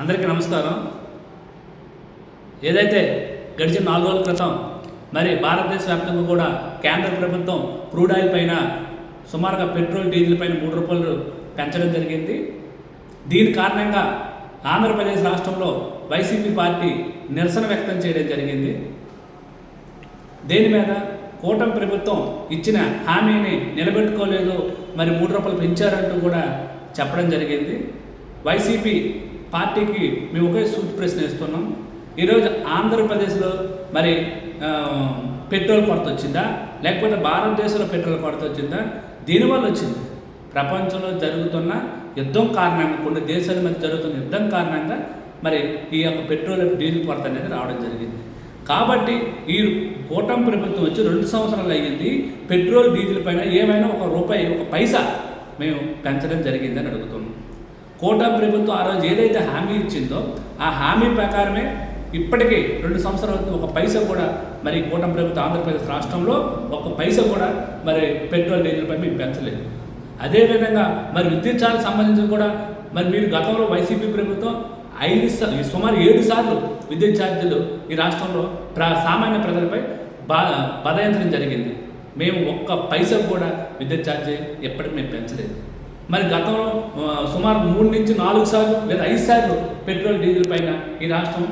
అందరికీ నమస్కారం. ఏదైతే గడిచిన 4 రోజుల క్రితం మరి భారతదేశ వ్యాప్తంగా కూడా కేంద్ర ప్రభుత్వం క్రూడ్ ఆయిల్ పైన సుమారుగా పెట్రోల్ డీజిల్ పైన ₹3 పెంచడం జరిగింది. దీని కారణంగా ఆంధ్రప్రదేశ్ రాష్ట్రంలో వైసీపీ పార్టీ నిరసన వ్యక్తం చేయడం జరిగింది. దేని మీద కూటమి ప్రభుత్వం ఇచ్చిన హామీని నిలబెట్టుకోలేదు, మరి ₹3 పెంచారంటూ కూడా చెప్పడం జరిగింది. వైసీపీ పార్టీకి మేము ఒకే సూటి ప్రశ్న వేస్తున్నాం. ఈరోజు ఆంధ్రప్రదేశ్లో మరి పెట్రోల్ కొరత వచ్చిందా, లేకపోతే భారతదేశంలో పెట్రోల్ కొరత వచ్చిందా? దీనివల్ల వచ్చింది. ప్రపంచంలో జరుగుతున్న యుద్ధం కారణంగా, కొన్ని దేశాల మధ్య జరుగుతున్న యుద్ధం కారణంగా మరి ఈ యొక్క పెట్రోల్ డీజిల్ కొరత అనేది రావడం జరిగింది. కాబట్టి ఈ కూటమి ప్రభుత్వం వచ్చి 2 సంవత్సరాలు అయ్యింది. పెట్రోల్ డీజిల్ పైన ఏమైనా ఒక పైసా మేము పెంచడం జరిగిందని అడుగుతున్నాం. కూటమి ప్రభుత్వం ఆ రోజు ఏదైతే హామీ ఇచ్చిందో ఆ హామీ ప్రకారమే ఇప్పటికీ 2 సంవత్సరాలు ఒక పైసా కూడా మరి కూటమి ప్రభుత్వం ఆంధ్రప్రదేశ్ రాష్ట్రంలో ఒక పైసా కూడా మరి పెట్రోల్ డీజిల్ పై మేము పెంచలేదు. అదేవిధంగా మరి విద్యుత్ ఛార్జ్ సంబంధించి కూడా మరి మీరు గతంలో వైసీపీ ప్రభుత్వం సుమారు 7 సార్లు విద్యుత్ ఛార్జీలు ఈ రాష్ట్రంలో సామాన్య ప్రజలపై బదయించడం జరిగింది. మేము ఒక్క పైసా కూడా విద్యుత్ ఛార్జీ ఎప్పటికీ మేము పెంచలేదు. మరి గతంలో సుమారు 3 నుంచి 4 సార్లు లేదా 5 సార్లు పెట్రోల్ డీజిల్ పైన ఈ రాష్ట్రం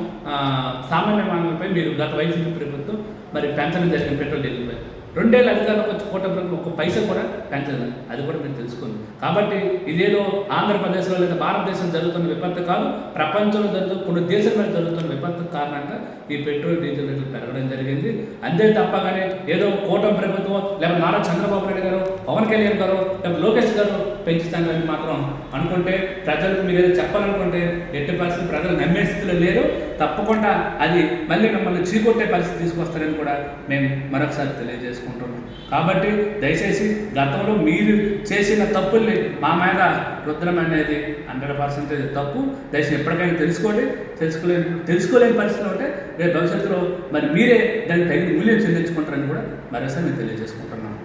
సామాన్య మానవులపై మీరు గత వైసీపీ ప్రభుత్వం మరి పెంచడం జరిగింది. పెట్రోల్ డీజిల్ పై 2 ఏళ్ళ అధికారులకు వచ్చి కూటమి ప్రభుత్వం ఒక్క పైసా కూడా పెంచలేదు. అది కూడా మీరు తెలుసుకోండి. కాబట్టి ఇదేదో ఆంధ్రప్రదేశ్లో లేదా భారతదేశంలో జరుగుతున్న విపత్తు కాదు, ప్రపంచంలో జరుగుతున్న కొన్ని దేశాల మీద జరుగుతున్న విపత్తు కారణంగా ఈ పెట్రోల్ డీజిల్ రేట్లు పెరగడం జరిగింది. అంతే తప్ప కానీ ఏదో కూటమి ప్రభుత్వం లేదా నారా చంద్రబాబు నాయుడు గారు, పవన్ కళ్యాణ్ గారు, లేదా లోకేష్ గారు పెంచుతానని మాత్రం అనుకుంటే, ప్రజలకు మీరు ఏదో చెప్పాలనుకుంటే ఎట్టి పరిస్థితి ప్రజలు నమ్మే స్థితిలో లేరు. తప్పకుండా అది మళ్ళీ మిమ్మల్ని చీకొట్టే పరిస్థితి తీసుకొస్తారని కూడా మేము మరొకసారి తెలియజేసుకుంటున్నాం. కాబట్టి దయచేసి గతంలో మీరు చేసిన తప్పుల్ని మా మీద రుద్దడం అనేది 100% తప్పు. దయచేసి ఎప్పటికైనా తెలుసుకోలేని పరిస్థితులు ఉంటే రేపు భవిష్యత్తులో మరి మీరే దానికి తగిన మూల్యం చెల్లించుకుంటారని కూడా మరోసారి మేము తెలియజేసుకుంటున్నాం.